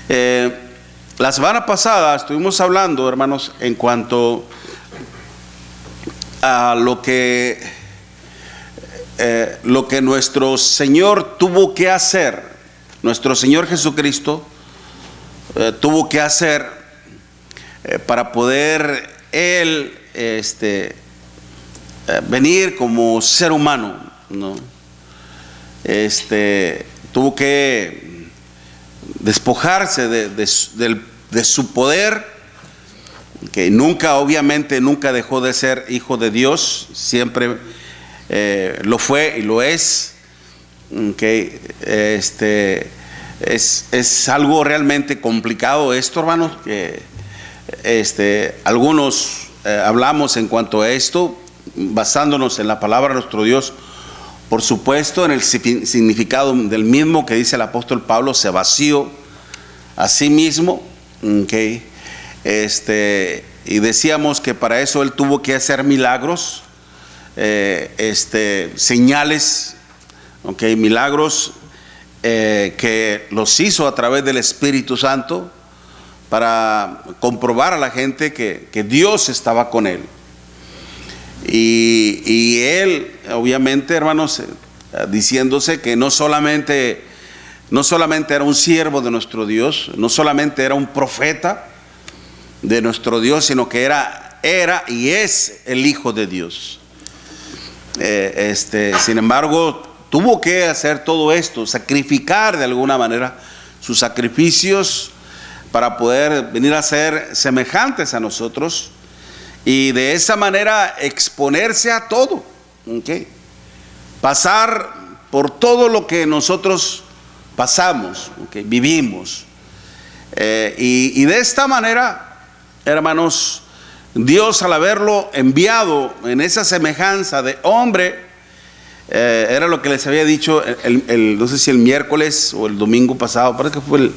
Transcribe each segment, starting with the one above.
La semana pasada estuvimos hablando, hermanos, en cuanto a lo que nuestro Señor tuvo que hacer, nuestro Señor Jesucristo tuvo que hacer para poder Él venir como ser humano, ¿no? Tuvo que despojarse de su poder, que nunca, obviamente, nunca dejó de ser hijo de Dios, siempre lo fue y lo es. Okay. Es algo realmente complicado esto, hermanos, que algunos hablamos en cuanto a esto, basándonos en la palabra de nuestro Dios, por supuesto, en el significado del mismo que dice el apóstol Pablo: se vació a sí mismo. Okay. Y decíamos que para eso Él tuvo que hacer milagros, señales, okay, milagros que los hizo a través del Espíritu Santo para comprobar a la gente que Dios estaba con Él. Y Él, obviamente, hermanos, diciéndose que no solamente era un siervo de nuestro Dios, no solamente era un profeta de nuestro Dios, sino que era y es el Hijo de Dios. Sin embargo, tuvo que hacer todo esto, sacrificar de alguna manera sus sacrificios para poder venir a ser semejantes a nosotros y de esa manera exponerse a todo, ¿okay? Pasar por todo lo que nosotros pasamos, ¿okay? Vivimos, y de esta manera, hermanos, Dios, al haberlo enviado en esa semejanza de hombre, era lo que les había dicho no sé si el miércoles o el domingo pasado, parece que fue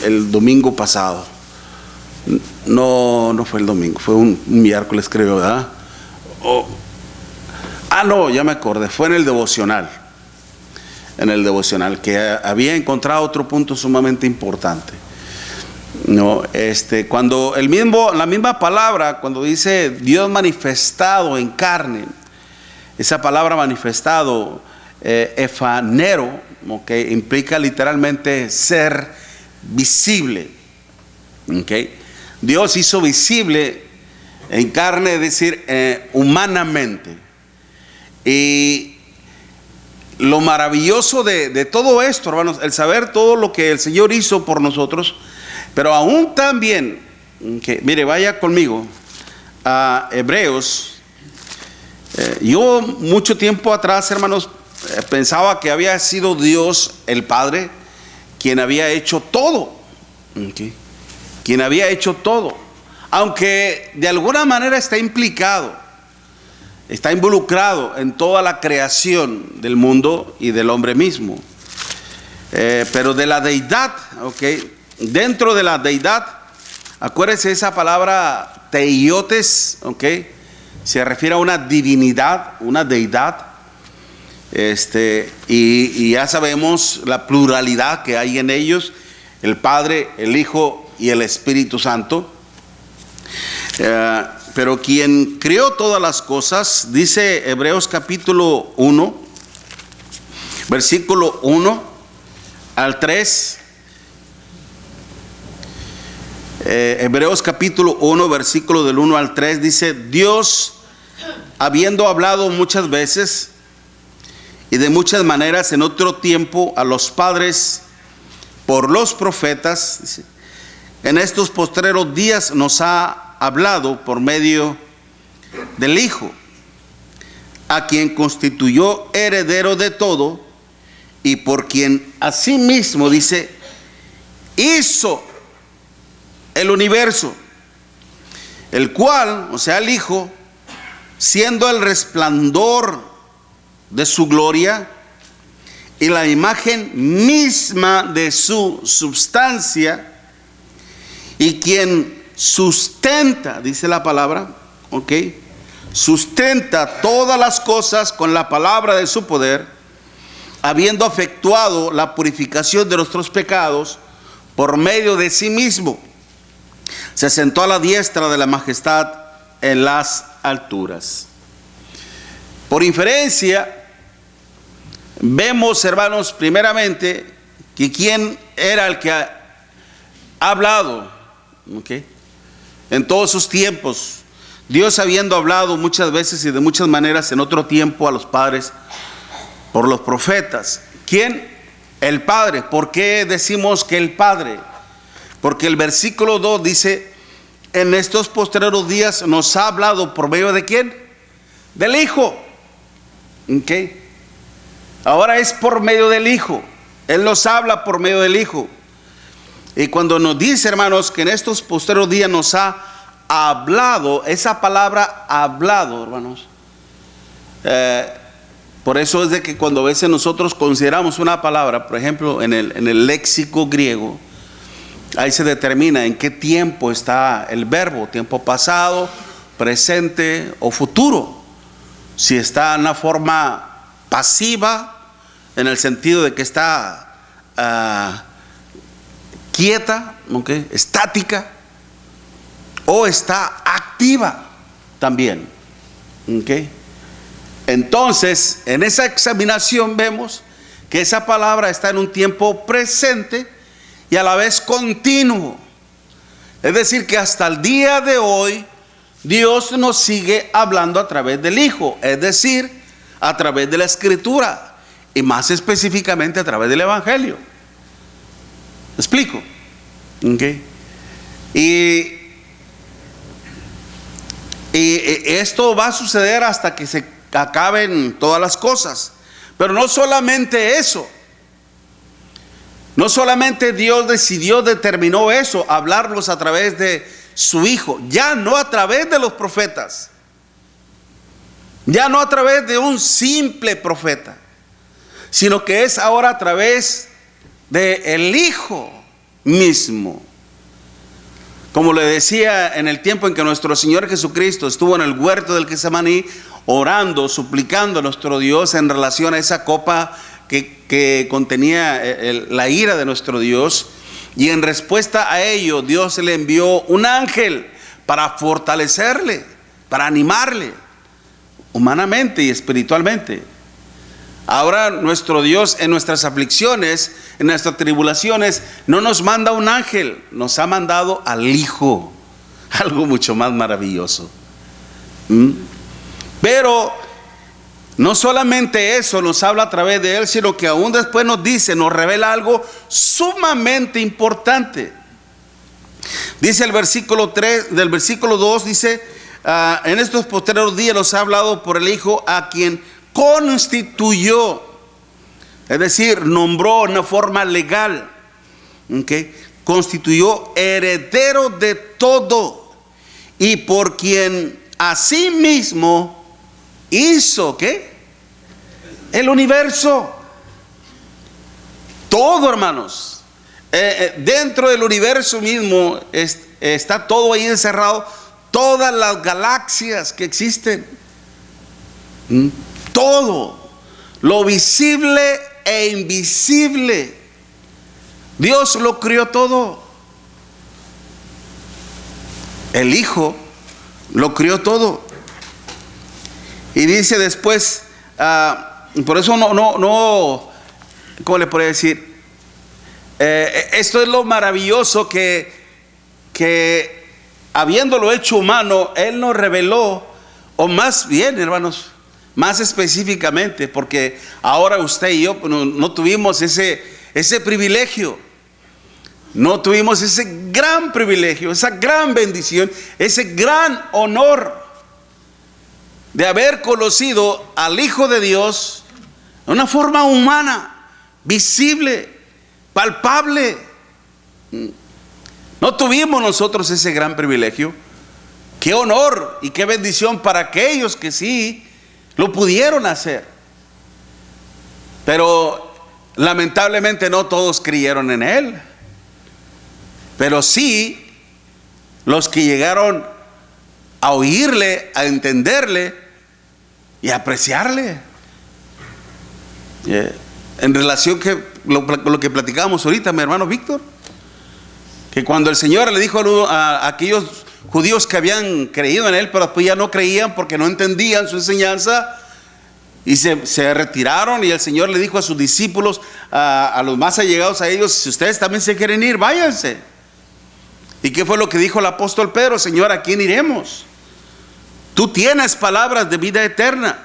el domingo pasado. No fue el domingo, fue un miércoles, creo, ¿verdad? No, ya me acordé, fue en el devocional, que había encontrado otro punto sumamente importante. No, cuando la misma palabra, cuando dice Dios manifestado en carne, esa palabra manifestado, efanero, okay, implica literalmente ser visible, okay. Dios hizo visible en carne, es decir, humanamente. Y lo maravilloso de todo esto, hermanos, el saber todo lo que el Señor hizo por nosotros, pero aún también, mire, vaya conmigo a Hebreos. Yo mucho tiempo atrás, hermanos, pensaba que había sido Dios el Padre quien había hecho todo, ¿okay? Quien había hecho todo, aunque de alguna manera está implicado, está involucrado en toda la creación del mundo y del hombre mismo, pero de la deidad, ¿okay? Dentro de la deidad, acuérdense esa palabra teiotes, ¿okay? Se refiere a una divinidad, una deidad, y ya sabemos la pluralidad que hay en ellos: el Padre, el Hijo y el Espíritu Santo. Pero quien creó todas las cosas, dice Hebreos capítulo 1, versículo 1 al 3. Hebreos capítulo 1, versículo del 1 al 3 dice: Dios, habiendo hablado muchas veces y de muchas maneras en otro tiempo a los padres por los profetas, dice, en estos postreros días nos ha hablado por medio del Hijo, a quien constituyó heredero de todo y por quien asimismo, dice, hizo el universo, el cual, o sea, el Hijo, siendo el resplandor de su gloria y la imagen misma de su substancia, y quien sustenta, dice la palabra, ¿ok? Sustenta todas las cosas con la palabra de su poder, habiendo efectuado la purificación de nuestros pecados, por medio de sí mismo, se sentó a la diestra de la majestad en las alturas. Por inferencia, vemos, hermanos, primeramente, que quién era el que ha hablado, ¿okay?, en todos sus tiempos. Dios habiendo hablado muchas veces y de muchas maneras en otro tiempo a los padres por los profetas. ¿Quién? El Padre. ¿Por qué decimos que el Padre? Porque el versículo 2 dice: en estos postreros días nos ha hablado por medio de ¿quién? Del Hijo. ¿Okay? Ahora es por medio del Hijo. Él nos habla por medio del Hijo. Y cuando nos dice, hermanos, que en estos postreros días nos ha hablado, esa palabra hablado, hermanos, por eso es de que cuando a veces nosotros consideramos una palabra, por ejemplo, en el léxico griego, ahí se determina en qué tiempo está el verbo: tiempo pasado, presente o futuro. Si está en una forma pasiva, en el sentido de que está quieta, ¿okay?, estática, o está activa también, ¿okay? Entonces, en esa examinación vemos que esa palabra está en un tiempo presente y a la vez continuo. Es decir, que hasta el día de hoy Dios nos sigue hablando a través del Hijo, es decir, a través de la Escritura y más específicamente a través del Evangelio. ¿Me explico? ¿Okay? Y esto va a suceder hasta que se acaben todas las cosas. Pero no solamente eso. No solamente Dios determinó eso, hablarlos a través de su Hijo. Ya no a través de los profetas. Ya no a través de un simple profeta. Sino que es ahora a través del Hijo mismo. Como le decía, en el tiempo en que nuestro Señor Jesucristo estuvo en el huerto del Getsemaní, orando, suplicando a nuestro Dios en relación a esa copa que contenía la ira de nuestro Dios, y en respuesta a ello Dios le envió un ángel para fortalecerle, para animarle humanamente y espiritualmente. Ahora nuestro Dios, en nuestras aflicciones, en nuestras tribulaciones, no nos manda un ángel, nos ha mandado al Hijo. Algo mucho más maravilloso. Pero no solamente eso nos habla a través de Él, sino que aún después nos dice, nos revela algo sumamente importante. Dice el versículo 3, del versículo 2, dice: en estos postreros días nos ha hablado por el Hijo, a quien constituyó, es decir, nombró en una forma legal, ¿okay?, constituyó heredero de todo, y por quien asimismo hizo, ¿qué? El universo. Todo, hermanos. Dentro del universo mismo está todo ahí encerrado, todas las galaxias que existen. Todo, lo visible e invisible, Dios lo crió todo. El Hijo lo crió todo. Y dice después, por eso no, ¿cómo le podría decir? Esto es lo maravilloso que habiéndolo hecho humano, Él nos reveló, o más bien, hermanos, más específicamente, porque ahora usted y yo no tuvimos ese privilegio, no tuvimos ese gran privilegio, esa gran bendición, ese gran honor de haber conocido al Hijo de Dios de una forma humana, visible, palpable. No tuvimos nosotros ese gran privilegio. Qué honor y qué bendición para aquellos que sí lo pudieron hacer. Pero lamentablemente no todos creyeron en Él. Pero sí los que llegaron a oírle, a entenderle y a apreciarle. En relación con lo que platicábamos ahorita, mi hermano Víctor, Que cuando el Señor le dijo a aquellos judíos que habían creído en Él, pero después ya no creían porque no entendían su enseñanza, y se retiraron, y el Señor le dijo a sus discípulos, a los más allegados a ellos: si ustedes también se quieren ir, váyanse. ¿Y qué fue lo que dijo el apóstol Pedro? Señor, ¿a quién iremos? Tú tienes palabras de vida eterna.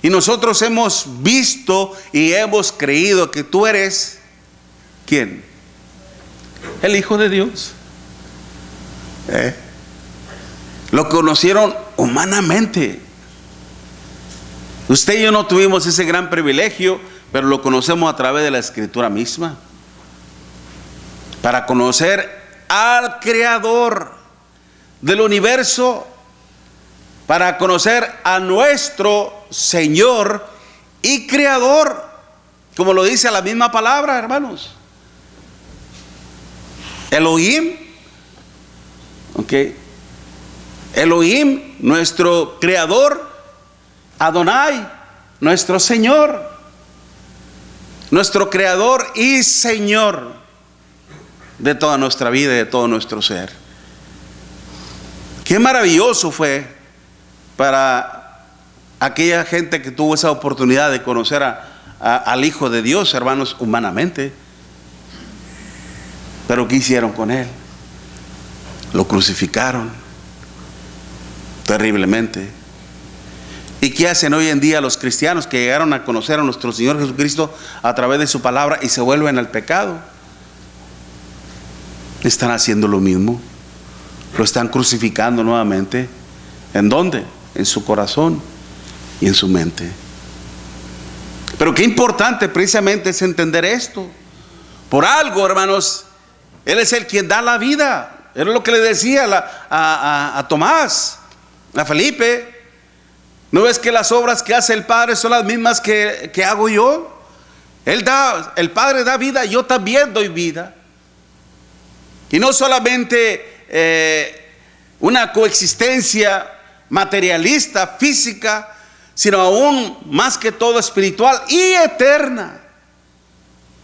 Y nosotros hemos visto y hemos creído que tú eres, ¿quién? El Hijo de Dios. Lo conocieron humanamente. Usted y yo no tuvimos ese gran privilegio, pero lo conocemos a través de la Escritura misma. Para conocer al Creador del universo, para conocer a nuestro Señor y Creador, como lo dice la misma palabra, hermanos. Elohim, ok. Elohim, nuestro Creador. Adonai, nuestro Señor, nuestro Creador y Señor de toda nuestra vida y de todo nuestro ser. Qué maravilloso fue para aquella gente que tuvo esa oportunidad de conocer al Hijo de Dios, hermanos, humanamente. Pero ¿qué hicieron con Él? Lo crucificaron terriblemente. ¿Y qué hacen hoy en día los cristianos que llegaron a conocer a nuestro Señor Jesucristo a través de su palabra y se vuelven al pecado? Están haciendo lo mismo. Lo están crucificando nuevamente. ¿En dónde? En su corazón y en su mente. Pero qué importante precisamente es entender esto. Por algo, hermanos, Él es el quien da la vida. Era lo que le decía a Tomás, a Felipe. ¿No ves que las obras que hace el Padre son las mismas que hago yo? El Padre da vida, yo también doy vida. Y no solamente una coexistencia materialista, física, sino aún más que todo espiritual y eterna.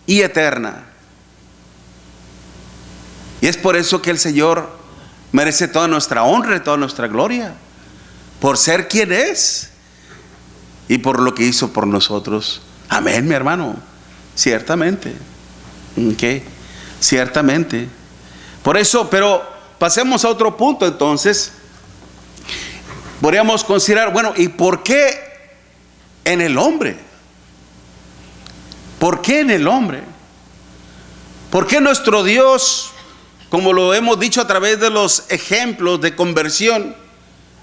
Y eterna. Y es por eso que el Señor merece toda nuestra honra y toda nuestra gloria. Por ser quien es y por lo que hizo por nosotros. Amén, mi hermano. Ciertamente. Okay. Ciertamente. Por eso, pero pasemos a otro punto entonces. Podríamos considerar, bueno, ¿y por qué en el hombre? ¿Por qué en el hombre? ¿Por qué nuestro Dios, como lo hemos dicho a través de los ejemplos de conversión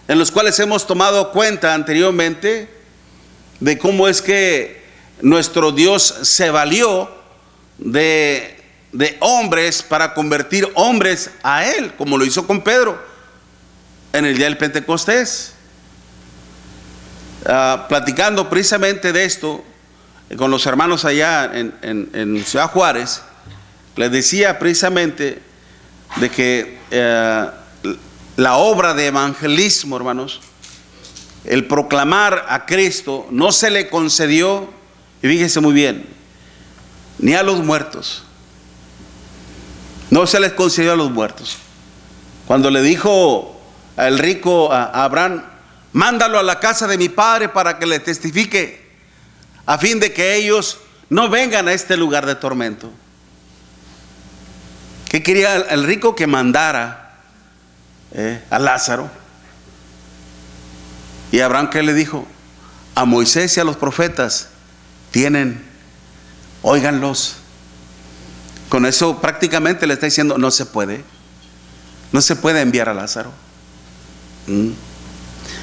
en los cuales hemos tomado cuenta anteriormente, de cómo es que nuestro Dios se valió de hombres para convertir hombres a Él, como lo hizo con Pedro en el día del Pentecostés? Platicando precisamente de esto con los hermanos allá en Ciudad Juárez, les decía precisamente de que la obra de evangelismo, hermanos, el proclamar a Cristo, no se le concedió, y fíjense muy bien, ni a los muertos. No se les concedió a los muertos. Cuando le dijo al rico a Abraham: mándalo a la casa de mi padre para que le testifique, a fin de que ellos no vengan a este lugar de tormento. ¿Qué quería el rico? Que mandara a Lázaro. Y Abraham, ¿qué le dijo? A Moisés y a los profetas tienen, óiganlos. Con eso prácticamente le está diciendo: no se puede enviar a Lázaro.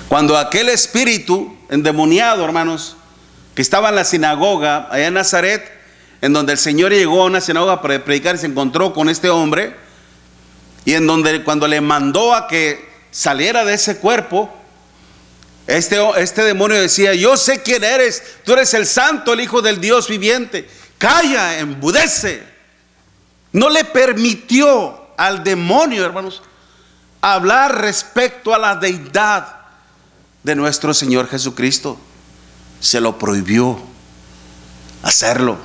Cuando aquel espíritu endemoniado, hermanos, que estaba en la sinagoga allá en Nazaret, en donde el Señor llegó a una sinagoga para predicar y se encontró con este hombre, y en donde cuando le mandó a que saliera de ese cuerpo, este demonio decía: yo sé quién eres, tú eres el Santo, el Hijo del Dios viviente. Calla, embudece. No le permitió al demonio, hermanos, hablar respecto a la deidad de nuestro Señor Jesucristo. Se lo prohibió hacerlo.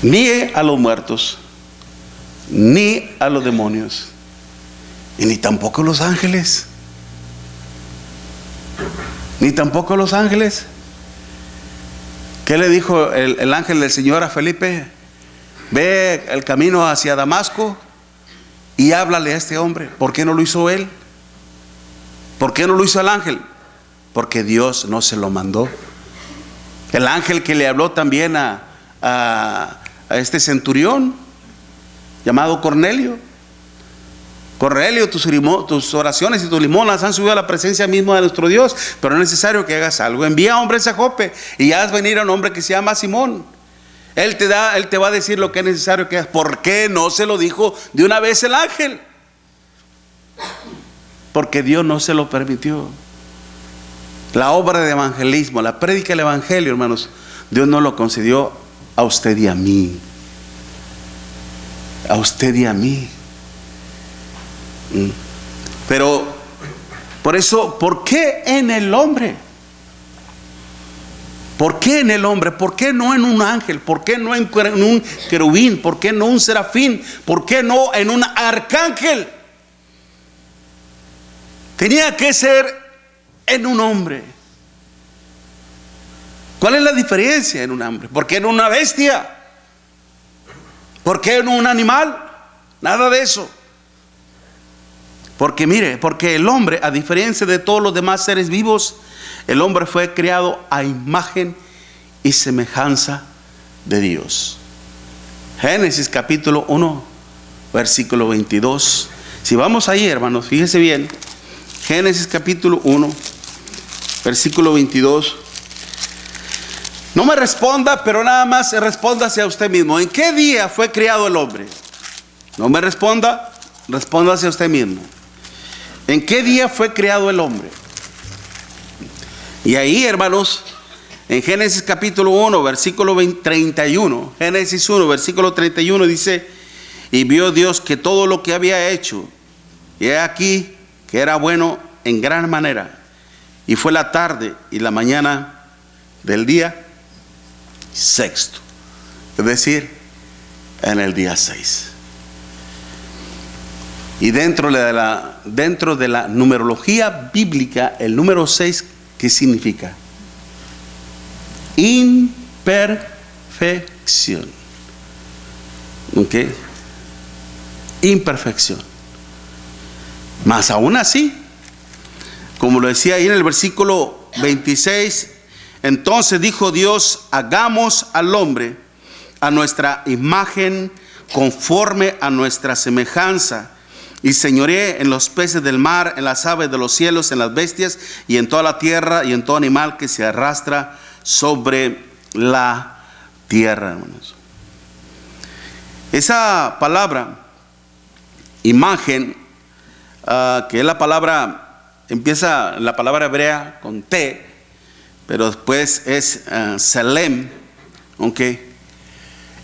ni a los muertos, ni a los demonios, y ni tampoco a los ángeles. Ni tampoco a los ángeles. ¿Qué le dijo el ángel del Señor a Felipe? Ve el camino hacia Damasco y háblale a este hombre. ¿Por qué no lo hizo él? ¿Por qué no lo hizo el ángel? Porque Dios no se lo mandó. El ángel que le habló también a este centurión llamado Cornelio. Cornelio, tus oraciones y tus limonas han subido a la presencia misma de nuestro Dios, pero no es necesario que hagas algo. Envía hombres a Jope y haz venir a un hombre que se llama Simón. Él te va a decir lo que es necesario que hagas. ¿Por qué no se lo dijo de una vez el ángel? Porque Dios no se lo permitió. La obra de evangelismo, la prédica del evangelio, hermanos, Dios no lo concedió a usted y a mí. A usted y a mí. Pero por eso, ¿por qué en el hombre? ¿Por qué en el hombre? ¿Por qué no en un ángel? ¿Por qué no en un querubín? ¿Por qué no un serafín? ¿Por qué no en un arcángel? Tenía que ser en un hombre. ¿Cuál es la diferencia en un hombre? ¿Por qué en una bestia? ¿Por qué en un animal? Nada de eso. Porque mire, porque el hombre, a diferencia de todos los demás seres vivos, el hombre fue creado a imagen y semejanza de Dios. Génesis capítulo 1, versículo 22. Si vamos ahí, hermanos, fíjese bien. Génesis capítulo 1, versículo 22. No me responda, pero nada más respóndase a usted mismo. ¿En qué día fue creado el hombre? No me responda, respóndase a usted mismo. ¿En qué día fue creado el hombre? Y ahí, hermanos, en Génesis capítulo 1, versículo 31, Génesis 1, versículo 31 dice: y vio Dios que todo lo que había hecho, y he aquí que era bueno en gran manera. Y fue la tarde y la mañana del día sexto, es decir, en el día 6. Y dentro de la numerología bíblica, el número 6, ¿qué significa? Imperfección. ¿Ok? Imperfección. Mas aún así, como lo decía ahí en el versículo 26, entonces dijo Dios: hagamos al hombre a nuestra imagen, conforme a nuestra semejanza, y señoree en los peces del mar, en las aves de los cielos, en las bestias, y en toda la tierra, y en todo animal que se arrastra sobre la tierra, hermanos. Esa palabra, imagen, que es la palabra, empieza la palabra hebrea con T, pero después es Selem, ¿ok?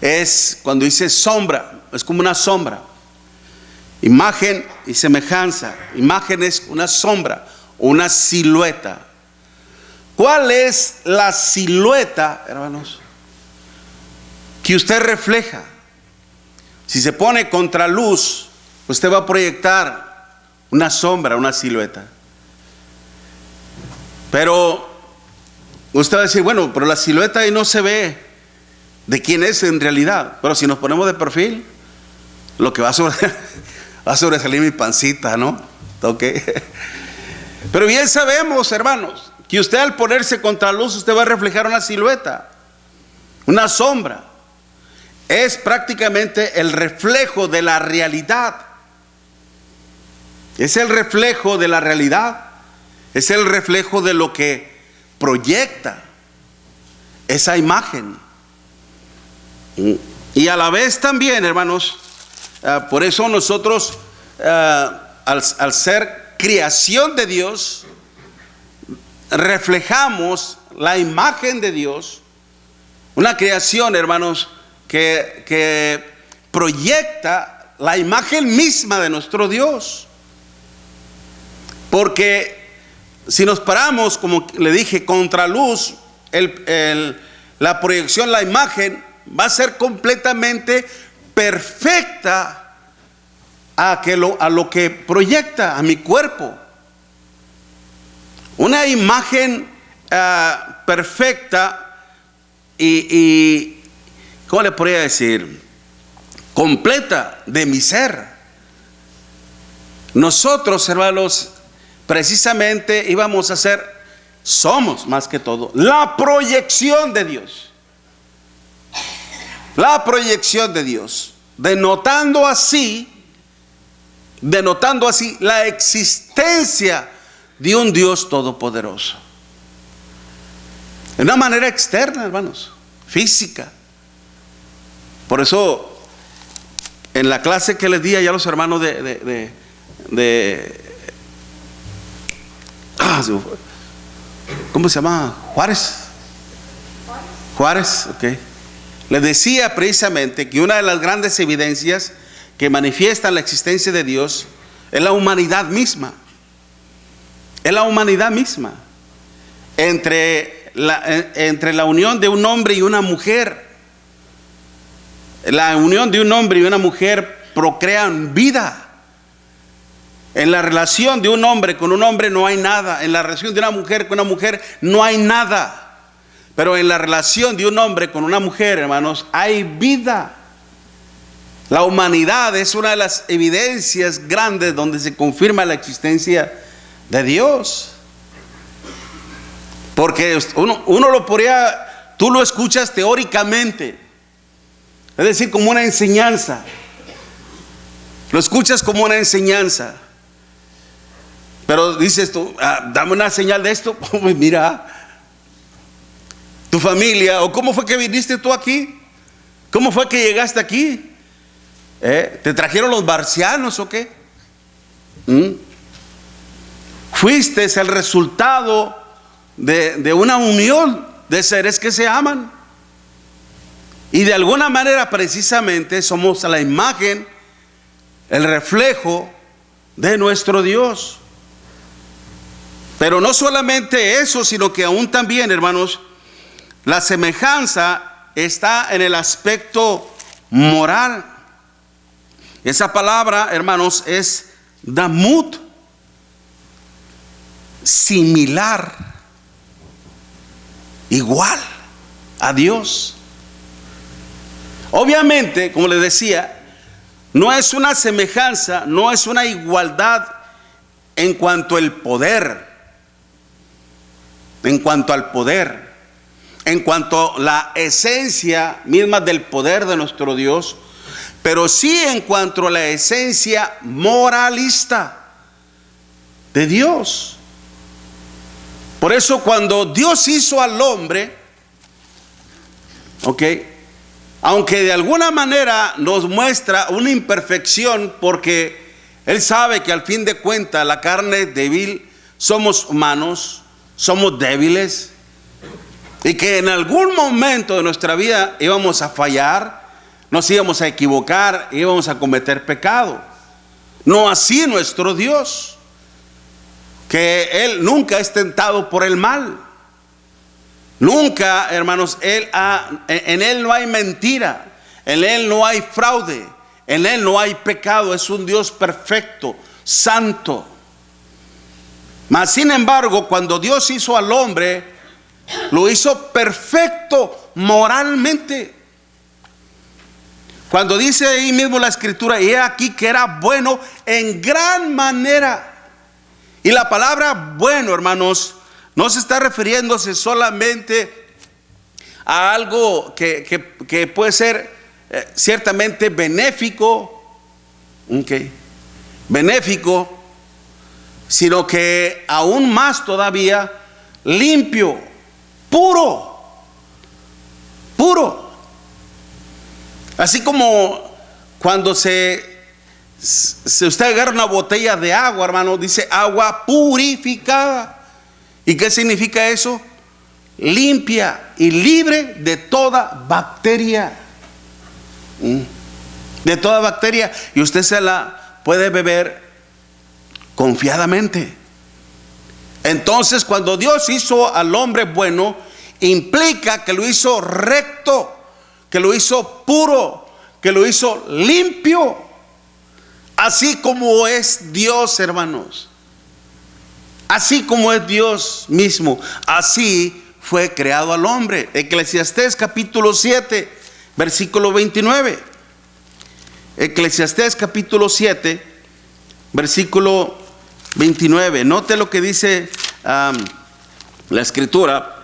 Es cuando dice sombra, es como una sombra. Imagen y semejanza. Imagen es una sombra, una silueta. ¿Cuál es la silueta, hermanos, que usted refleja? Si se pone contra luz, usted va a proyectar una sombra, una silueta. Pero usted va a decir: bueno, pero la silueta ahí no se ve de quién es en realidad. Pero si nos ponemos de perfil, lo que va a sobresalir mi pancita, ¿no? ¿Ok? Pero bien sabemos, hermanos, que usted al ponerse contra luz, usted va a reflejar una silueta, una sombra. Es prácticamente el reflejo de la realidad. Es el reflejo de la realidad. Es el reflejo de lo que proyecta esa imagen. Y a la vez también, hermanos, por eso nosotros, al ser creación de Dios, reflejamos la imagen de Dios. Una creación, hermanos, que proyecta la imagen misma de nuestro Dios. Porque si nos paramos, como le dije, contra luz, la proyección, la imagen va a ser completamente perfecta a lo que proyecta a mi cuerpo. Una imagen perfecta y ¿cómo le podría decir? Completa de mi ser. Nosotros, hermanos, precisamente íbamos a ser, somos más que todo, la proyección de Dios. La proyección de Dios, denotando así la existencia de un Dios todopoderoso. De una manera externa, hermanos, física. Por eso, en la clase que les di allá a los hermanos ¿cómo se llama? Juárez, ok. Les decía precisamente que una de las grandes evidencias que manifiestan la existencia de Dios es la humanidad misma. Es la humanidad misma. Entre la unión de un hombre y una mujer. La unión de un hombre y una mujer procrean vida. En la relación de un hombre con un hombre no hay nada. En la relación de una mujer con una mujer no hay nada. Pero en la relación de un hombre con una mujer, hermanos, hay vida. La humanidad es una de las evidencias grandes donde se confirma la existencia de Dios. Porque uno lo podría, tú lo escuchas teóricamente, es decir, como una enseñanza. Lo escuchas como una enseñanza. Pero dices tú, dame una señal de esto. Mira, tu familia, o cómo fue que viniste tú aquí, cómo fue que llegaste aquí, ¿te trajeron los marcianos o qué? Fuiste el resultado de una unión de seres que se aman, y de alguna manera precisamente somos la imagen, el reflejo de nuestro Dios. Pero no solamente eso, sino que aún también, hermanos, la semejanza está en el aspecto moral. Esa palabra, hermanos, es damut, similar, igual a Dios. Obviamente, como les decía, no es una semejanza, no es una igualdad en cuanto al poder, en cuanto a la esencia misma del poder de nuestro Dios, pero sí en cuanto a la esencia moralista de Dios. Por eso cuando Dios hizo al hombre, aunque de alguna manera nos muestra una imperfección, porque Él sabe que al fin de cuentas la carne es débil, somos humanos, somos débiles, y que en algún momento de nuestra vida íbamos a fallar, nos íbamos a equivocar, íbamos a cometer pecado. No así nuestro Dios, que Él nunca es tentado por el mal. Nunca, hermanos, en Él no hay mentira, en Él no hay fraude, en Él no hay pecado. Es un Dios perfecto, santo. Mas sin embargo, cuando Dios hizo al hombre, lo hizo perfecto moralmente. Cuando dice ahí mismo la escritura, y he aquí que era bueno en gran manera. Y la palabra bueno, hermanos, no se está refiriéndose solamente a algo que puede ser ciertamente benéfico, benéfico, sino que aún más todavía limpio, puro. Así como cuando usted agarra una botella de agua, hermano, dice agua purificada. ¿Y qué significa eso? Limpia y libre de toda bacteria. De toda bacteria. Y usted se la puede beber confiadamente. Entonces, cuando Dios hizo al hombre bueno, implica que lo hizo recto, que lo hizo puro, que lo hizo limpio, así como es Dios, hermanos. Así como es Dios mismo, así fue creado al hombre. Eclesiastés capítulo 7, versículo 29. Eclesiastés capítulo 7, versículo 29. Note lo que dice la escritura.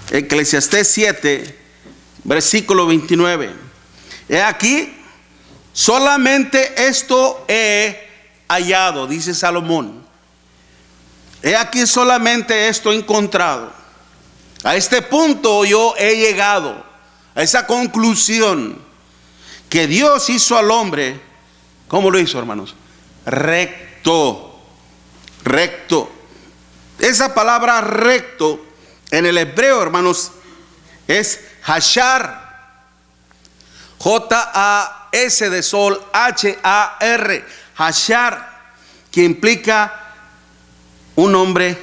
Eclesiastés 7, versículo 29. He aquí, solamente esto he hallado, dice Salomón. He aquí, solamente esto he encontrado. A este punto yo he llegado, a esa conclusión, que Dios hizo al hombre. ¿Cómo lo hizo, hermanos? Recto. Recto. Esa palabra recto en el hebreo, hermanos, es hashar. J-A-S de sol, H-A-R. Hashar, que implica un hombre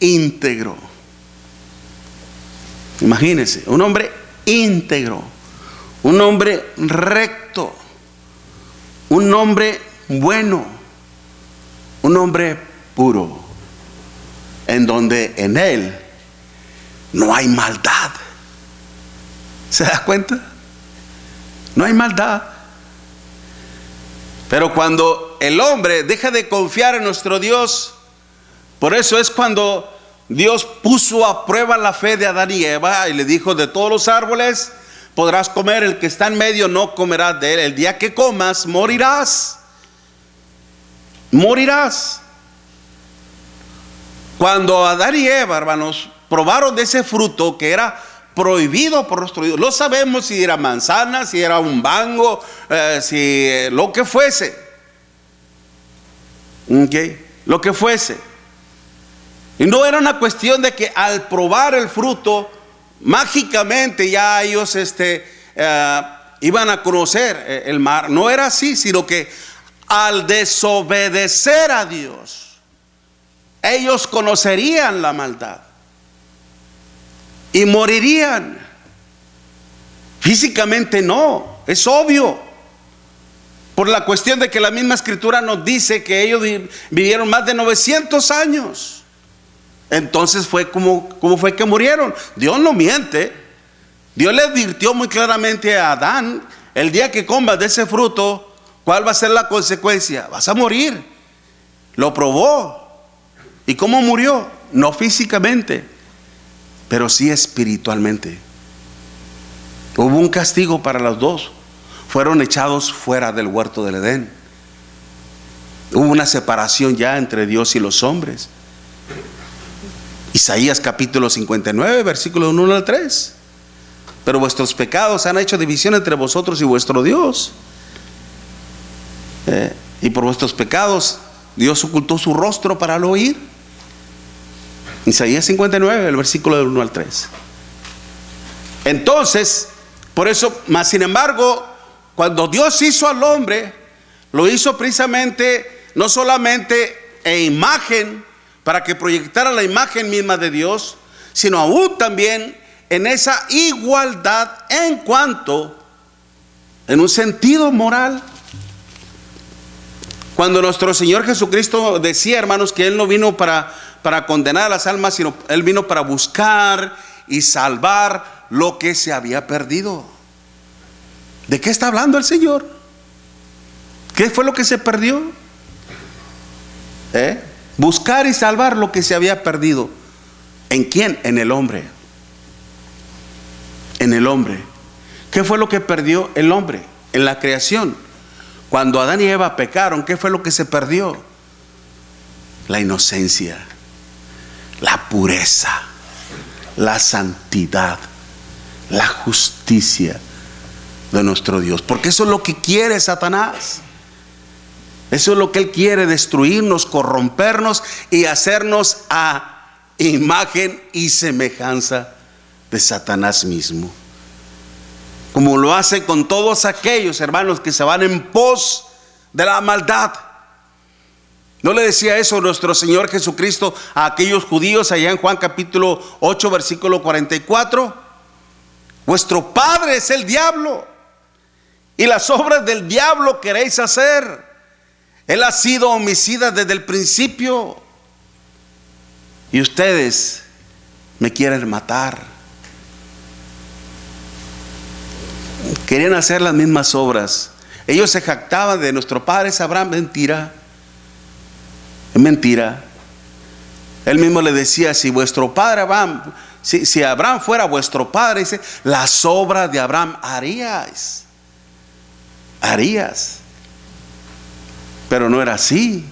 íntegro. Imagínense, un hombre íntegro, un hombre recto, un hombre bueno, un hombre puro, en donde en él no hay maldad. ¿Se da cuenta? No hay maldad. Pero cuando el hombre deja de confiar en nuestro Dios, por eso es cuando Dios puso a prueba la fe de Adán y Eva y le dijo: de todos los árboles podrás comer, el que está en medio no comerás de él. El día que comas morirás. Morirás. Cuando Adán y Eva, hermanos, probaron de ese fruto que era prohibido por nuestro Dios, no sabemos si era manzana, si era un mango, si lo que fuese, lo que fuese. Y no era una cuestión de que al probar el fruto mágicamente ya ellos iban a conocer el mar. No era así, sino que al desobedecer a Dios, ellos conocerían la maldad y morirían. Físicamente no, es obvio, por la cuestión de que la misma escritura nos dice que ellos vivieron más de 900 años. Entonces ¿cómo fue que murieron? Dios no miente. Dios le advirtió muy claramente a Adán: el día que comas de ese fruto, ¿cuál va a ser la consecuencia? Vas a morir. Lo probó. ¿Y cómo murió? No físicamente, pero sí espiritualmente. Hubo un castigo para los dos. Fueron echados fuera del huerto del Edén. Hubo una separación ya entre Dios y los hombres. Isaías capítulo 59, versículos 1 al 3. Pero vuestros pecados han hecho división entre vosotros y vuestro Dios. Y por vuestros pecados Dios ocultó su rostro para no oír. Isaías 59, el versículo del 1 al 3. Entonces, por eso, más sin embargo, cuando Dios hizo al hombre, lo hizo precisamente, no solamente en imagen, para que proyectara la imagen misma de Dios, sino aún también en esa igualdad en cuanto, en un sentido moral. Cuando nuestro Señor Jesucristo decía, hermanos, que Él no vino para condenar a las almas, sino Él vino para buscar y salvar lo que se había perdido. ¿De qué está hablando el Señor? ¿Qué fue lo que se perdió? Buscar y salvar lo que se había perdido. ¿En quién? En el hombre. En el hombre. ¿Qué fue lo que perdió el hombre en la creación? Cuando Adán y Eva pecaron, ¿qué fue lo que se perdió? La inocencia, la pureza, la santidad, la justicia de nuestro Dios. Porque eso es lo que quiere Satanás. Eso es lo que él quiere: destruirnos, corrompernos y hacernos a imagen y semejanza de Satanás mismo, como lo hace con todos aquellos, hermanos, que se van en pos de la maldad. ¿No le decía eso nuestro Señor Jesucristo a aquellos judíos allá en Juan capítulo 8, versículo 44? Vuestro padre es el diablo, y las obras del diablo queréis hacer. Él ha sido homicida desde el principio, y ustedes me quieren matar. Querían hacer las mismas obras. Ellos se jactaban de nuestro padre es Abraham. Mentira. Es mentira. Él mismo le decía, si vuestro padre Abraham, si Abraham fuera vuestro padre, dice, las obras de Abraham harías. Pero no era así.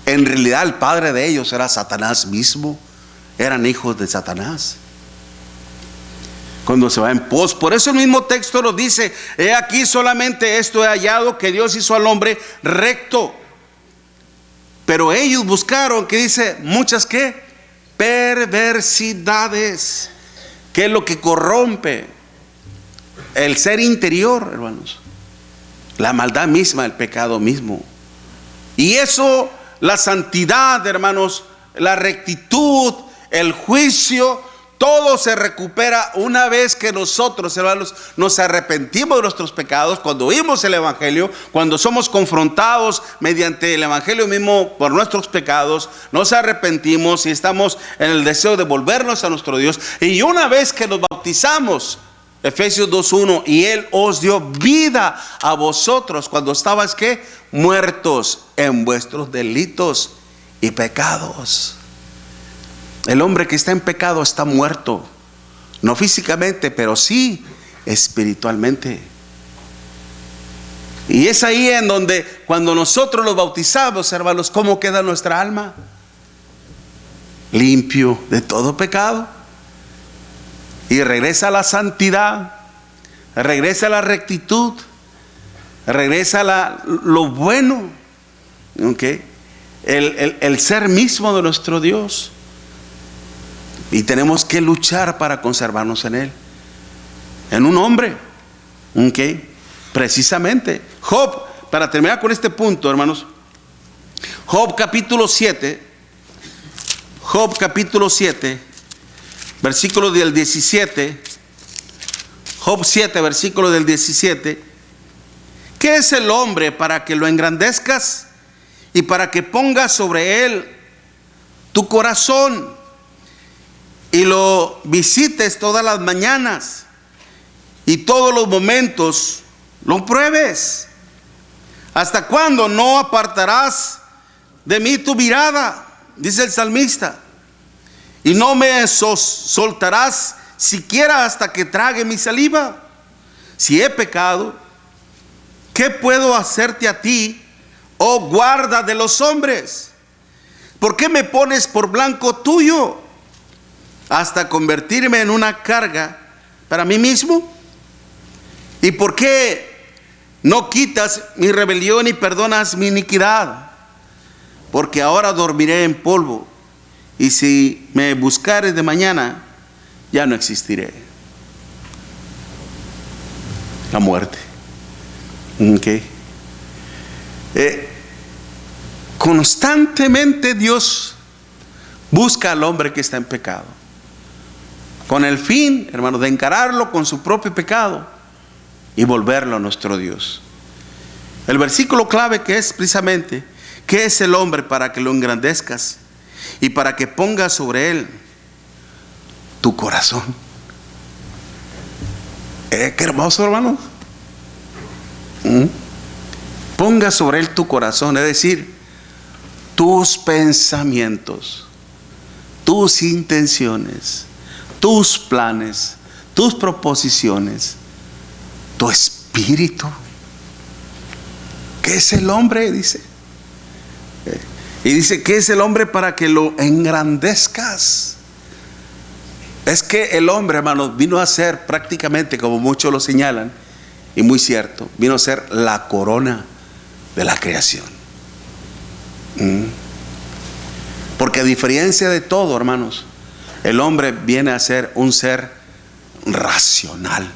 En realidad el padre de ellos era Satanás mismo. Eran hijos de Satanás. Cuando se va en pos, por eso el mismo texto nos dice, he aquí solamente esto he hallado, que Dios hizo al hombre recto. Pero ellos buscaron, que dice, muchas ¿qué? Perversidades. ¿Qué es lo que corrompe? El ser interior, hermanos. La maldad misma, el pecado mismo. Y eso, la santidad, hermanos, la rectitud, el juicio, todo se recupera una vez que nosotros, hermanos, nos arrepentimos de nuestros pecados, cuando oímos el Evangelio, cuando somos confrontados mediante el Evangelio mismo por nuestros pecados, nos arrepentimos y estamos en el deseo de volvernos a nuestro Dios. Y una vez que nos bautizamos, Efesios 2:1, y Él os dio vida a vosotros cuando estabais ¿qué? Muertos en vuestros delitos y pecados. El hombre que está en pecado está muerto, no físicamente, pero sí espiritualmente. Y es ahí en donde cuando nosotros los bautizamos, hermanos, ¿cómo queda nuestra alma? Limpio de todo pecado. Y regresa a la santidad, regresa a la rectitud, regresa a lo bueno, ¿okay? El ser mismo de nuestro Dios. Y tenemos que luchar para conservarnos en Él, en un hombre, ¿okay? Precisamente Job, para terminar con este punto, hermanos, Job capítulo 7, versículo del 17, Job 7, versículo del 17. ¿Qué es el hombre para que lo engrandezcas y para que pongas sobre él tu corazón y lo visites todas las mañanas y todos los momentos lo pruebes? ¿Hasta cuándo no apartarás de mí tu mirada? Dice el salmista. Y no me soltarás siquiera hasta que trague mi saliva. Si he pecado, ¿qué puedo hacerte a ti, oh guarda de los hombres? ¿Por qué me pones por blanco tuyo hasta convertirme en una carga para mí mismo? ¿Y por qué no quitas mi rebelión y perdonas mi iniquidad? Porque ahora dormiré en polvo, y si me buscares de mañana, ya no existiré. La muerte. Okay. Constantemente Dios busca al hombre que está en pecado, con el fin, hermanos, de encararlo con su propio pecado y volverlo a nuestro Dios. El versículo clave que es precisamente, ¿qué es el hombre para que lo engrandezcas y para que pongas sobre él tu corazón? Qué hermoso, hermanos. Ponga sobre él tu corazón, es decir, tus pensamientos, tus intenciones, tus planes, tus proposiciones, tu espíritu. ¿Qué es el hombre? Dice. Y dice, ¿qué es el hombre para que lo engrandezcas? Es que el hombre, hermanos, vino a ser prácticamente, como muchos lo señalan, y muy cierto, vino a ser la corona de la creación. Porque a diferencia de todo, hermanos, el hombre viene a ser un ser racional.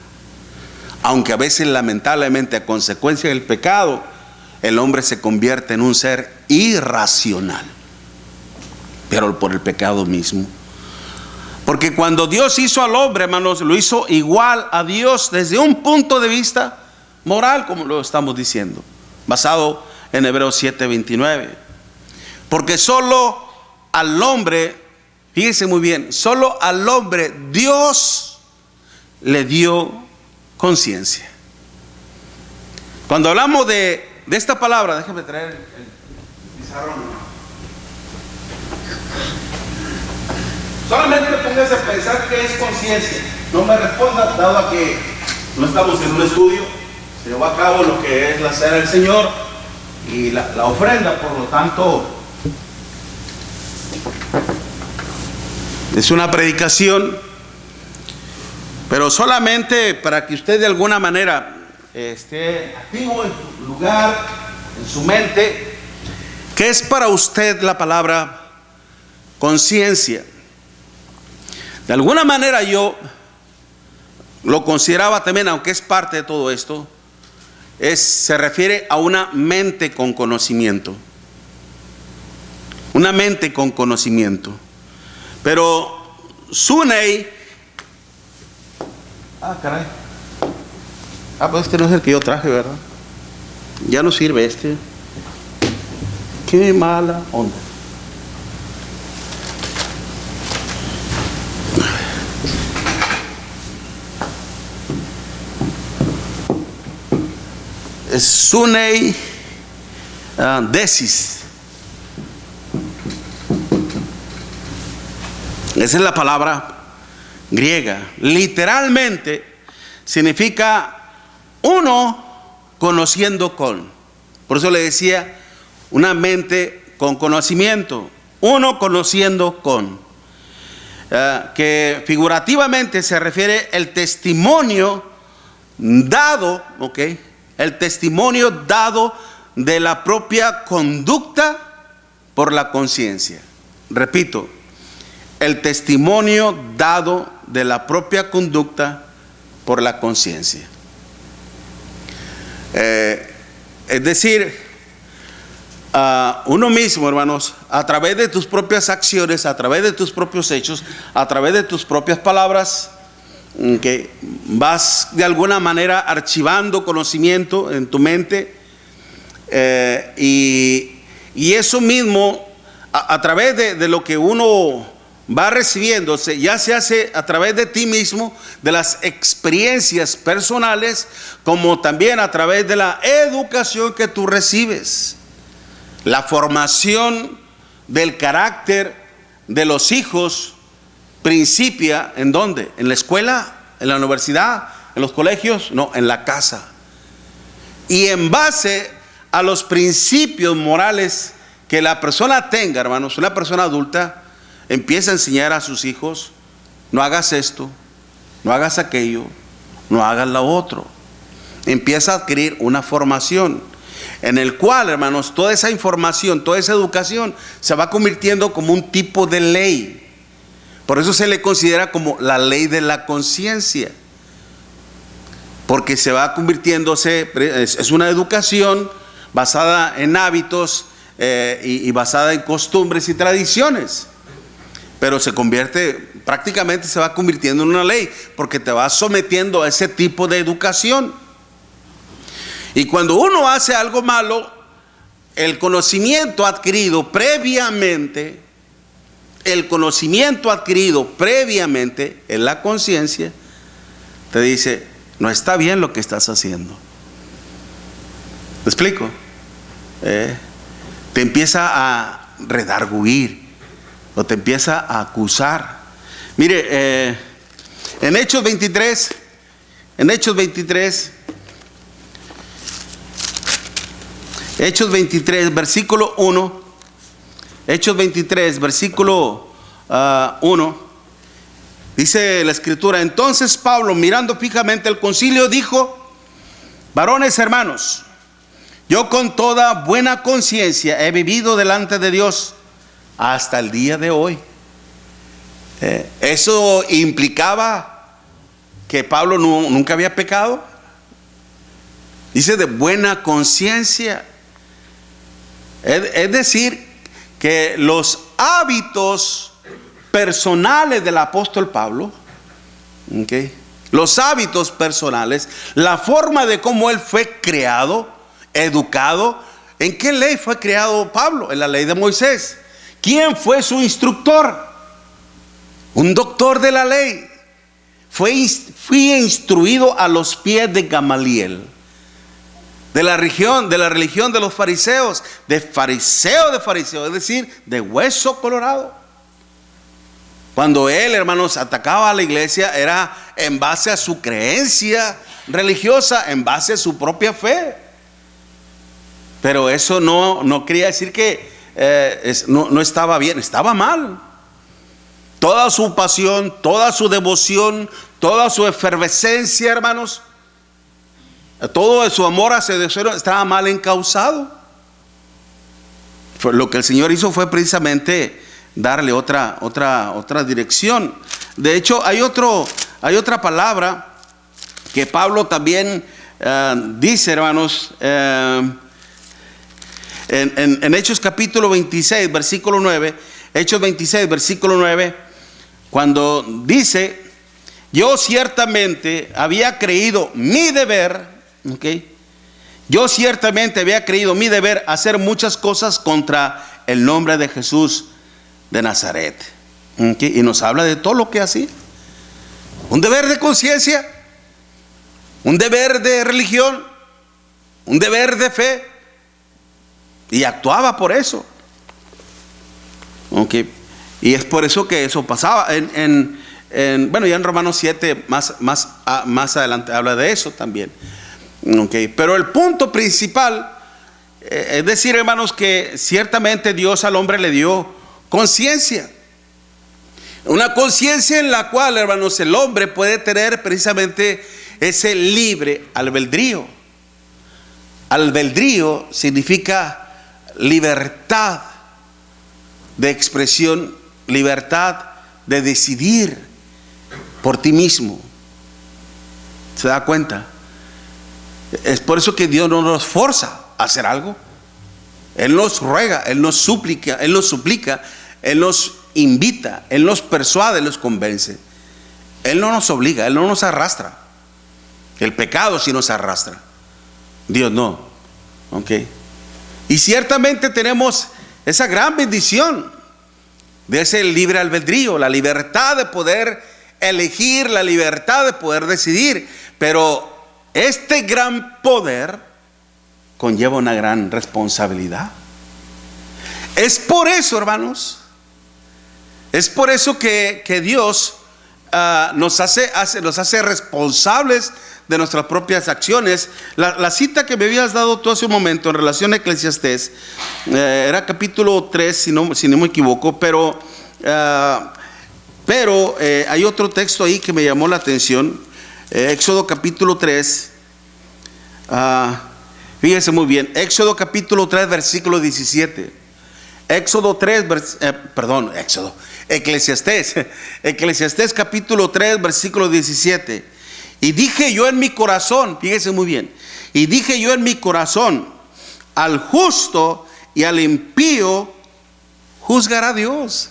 Aunque a veces, lamentablemente, a consecuencia del pecado, el hombre se convierte en un ser irracional, pero por el pecado mismo. Porque cuando Dios hizo al hombre, hermanos, lo hizo igual a Dios desde un punto de vista moral, como lo estamos diciendo, basado en Hebreos 7:29. Porque solo al hombre, fíjense muy bien, solo al hombre Dios le dio conciencia. Cuando hablamos de esta palabra, déjame traer el pizarrón. Solamente póngase a pensar qué es conciencia. No me responda, dado a que no estamos en un estudio, se llevó a cabo lo que es la cena del Señor y la ofrenda, por lo tanto, es una predicación, pero solamente para que usted de alguna manera esté activo en su lugar, en su mente. ¿Qué es para usted la palabra conciencia? De alguna manera yo lo consideraba también, aunque es parte de todo esto, se refiere a una mente con conocimiento. Una mente con conocimiento. Pero Sunei, caray. Pues este no es el que yo traje, ¿verdad? Ya no sirve este. Qué mala onda. Es Sunei Desis. Esa es la palabra griega. Literalmente significa uno conociendo con. Por eso le decía una mente con conocimiento. Uno conociendo con. Que figurativamente se refiere el testimonio dado, ¿ok? El testimonio dado de la propia conducta por la conciencia. Repito, el testimonio dado de la propia conducta por la conciencia. Es decir, uno mismo, hermanos, a través de tus propias acciones, a través de tus propios hechos, a través de tus propias palabras, que vas de alguna manera archivando conocimiento en tu mente, y eso mismo a través de lo que uno va recibiéndose, ya se hace a través de ti mismo, de las experiencias personales, como también a través de la educación que tú recibes. La formación del carácter de los hijos principia ¿en dónde? ¿En la escuela? ¿En la universidad? ¿En los colegios? No, en la casa. Y en base a los principios morales que la persona tenga, hermanos, una persona adulta empieza a enseñar a sus hijos: no hagas esto, no hagas aquello, no hagas lo otro. Empieza a adquirir una formación en el cual, hermanos, toda esa información, toda esa educación se va convirtiendo como un tipo de ley. Por eso se le considera como la ley de la conciencia, porque se va convirtiéndose, es una educación basada en hábitos y basada en costumbres y tradiciones, pero se convierte, prácticamente se va convirtiendo en una ley, porque te va sometiendo a ese tipo de educación. Y cuando uno hace algo malo, el conocimiento adquirido previamente, en la conciencia, te dice: no está bien lo que estás haciendo. ¿Me explico? Te empieza a redarguir o te empieza a acusar. Mire, en Hechos 23, versículo 1. Hechos 23, versículo 1. Dice la escritura: entonces Pablo, mirando fijamente el concilio, dijo: varones hermanos, yo con toda buena conciencia he vivido delante de Dios hasta el día de hoy. Eso implicaba que Pablo nunca había pecado. Dice de buena conciencia. Es decir, que los hábitos personales del apóstol Pablo, ¿okay? Los hábitos personales, la forma de cómo él fue creado, educado. ¿En qué ley fue creado Pablo? En la ley de Moisés. ¿Quién fue su instructor? Un doctor de la ley. Fui instruido a los pies de Gamaliel, de la religión de los fariseos, de fariseo, es decir, de hueso colorado. Cuando él, hermanos, atacaba a la iglesia, era en base a su creencia religiosa, en base a su propia fe. Pero eso no quería decir que no estaba bien, estaba mal. Toda su pasión, toda su devoción, toda su efervescencia, hermanos, todo su amor hacia Dios estaba mal encauzado. Lo que el Señor hizo fue precisamente darle otra dirección. De hecho, hay otra palabra que Pablo también dice, hermanos, en Hechos capítulo 26, versículo 9, Hechos 26, versículo 9, cuando dice: yo ciertamente había creído mi deber, ¿okay? Yo ciertamente había creído mi deber hacer muchas cosas contra el nombre de Jesús de Nazaret, ¿okay? Y nos habla de todo lo que hacía. Un deber de conciencia, un deber de religión, un deber de fe, y actuaba por eso, ¿okay? Y es por eso que eso pasaba. Bueno, ya en Romanos 7 más adelante habla de eso también, ¿okay? Pero el punto principal es decir, hermanos, que ciertamente Dios al hombre le dio conciencia. Una conciencia en la cual, hermanos, el hombre puede tener precisamente ese libre albedrío. Albedrío significa libertad de expresión, libertad de decidir por ti mismo. ¿Se da cuenta? Es por eso que Dios no nos forza a hacer algo. Él nos ruega, Él nos suplica, Él nos invita, Él nos persuade, Él nos convence. Él no nos obliga, Él no nos arrastra. El pecado sí nos arrastra, Dios no. ¿Okay? Y ciertamente tenemos esa gran bendición de ese libre albedrío, la libertad de poder elegir, la libertad de poder decidir. Pero este gran poder conlleva una gran responsabilidad. Es por eso, hermanos, es por eso que Dios nos hace responsables de nuestras propias acciones. La cita que me habías dado tú hace un momento en relación a Eclesiastés era capítulo 3, si no me equivoco, pero hay otro texto ahí que me llamó la atención. Éxodo capítulo 3, fíjese muy bien, Éxodo capítulo 3 versículo 17. Eclesiastés capítulo 3 versículo 17. Y dije yo en mi corazón, fíjese muy bien, y dije yo en mi corazón: al justo y al impío juzgará Dios.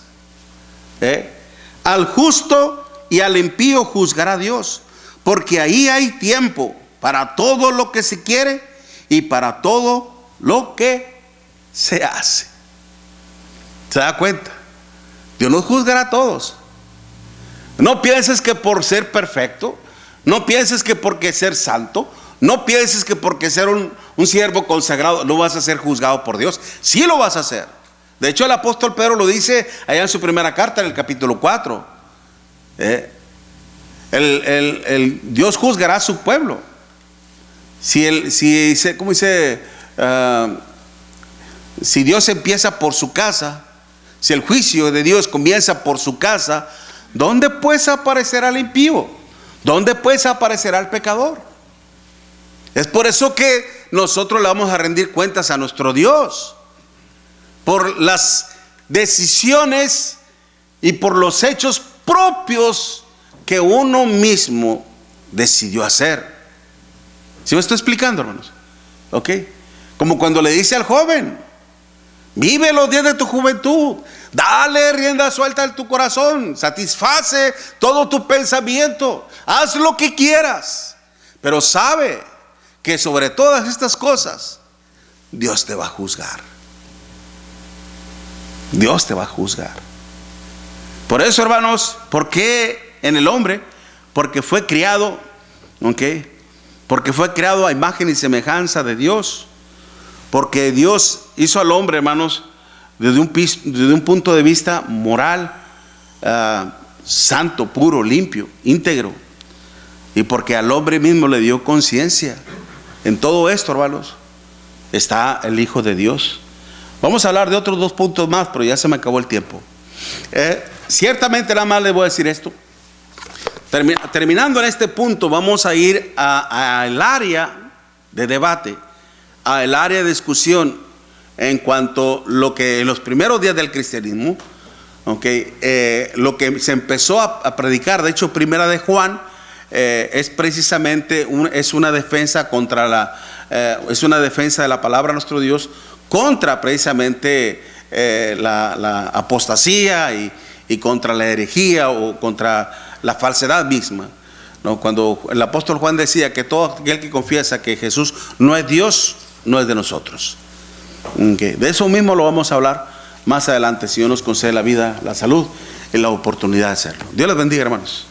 Al justo y al impío juzgará Dios, porque ahí hay tiempo para todo lo que se quiere y para todo lo que se hace. ¿Se da cuenta? Dios nos juzgará a todos. No pienses que por ser perfecto, no pienses que porque ser santo, no pienses que porque ser un siervo consagrado no vas a ser juzgado por Dios. Sí lo vas a hacer. De hecho, el apóstol Pedro lo dice allá en su primera carta, en el capítulo 4. Dios juzgará a su pueblo. Si Dios empieza por su casa, si el juicio de Dios comienza por su casa, ¿dónde pues aparecerá el impío? ¿Dónde pues aparecerá el pecador? Es por eso que nosotros le vamos a rendir cuentas a nuestro Dios por las decisiones y por los hechos propios que uno mismo decidió hacer. ¿Sí me estoy explicando, hermanos? ¿Ok? Como cuando le dice al joven: vive los días de tu juventud, Dale rienda suelta en tu corazón, satisface todo tu pensamiento, haz lo que quieras, pero sabe que sobre todas estas cosas Dios te va a juzgar. Dios te va a juzgar. Por eso, hermanos, ¿por qué en el hombre? Porque fue criado, ¿ok? Porque fue creado a imagen y semejanza de Dios. Porque Dios hizo al hombre, hermanos, desde un punto de vista moral, santo, puro, limpio, íntegro. Y porque al hombre mismo le dio conciencia. En todo esto, hermanos, está el Hijo de Dios. Vamos a hablar de otros 2 puntos más, pero ya se me acabó el tiempo. Ciertamente nada más les voy a decir esto. Terminando en este punto, vamos a ir al área de debate, al área de discusión en cuanto a lo que en los primeros días del cristianismo, okay, lo que se empezó a predicar. De hecho, primera de Juan es precisamente es una defensa contra es una defensa de la palabra de nuestro Dios contra precisamente la apostasía y contra la herejía o contra la falsedad misma, ¿no? Cuando el apóstol Juan decía que todo aquel que confiesa que Jesús no es Dios, no es de nosotros. Okay. De eso mismo lo vamos a hablar más adelante, si Dios nos concede la vida, la salud y la oportunidad de hacerlo. Dios les bendiga, hermanos.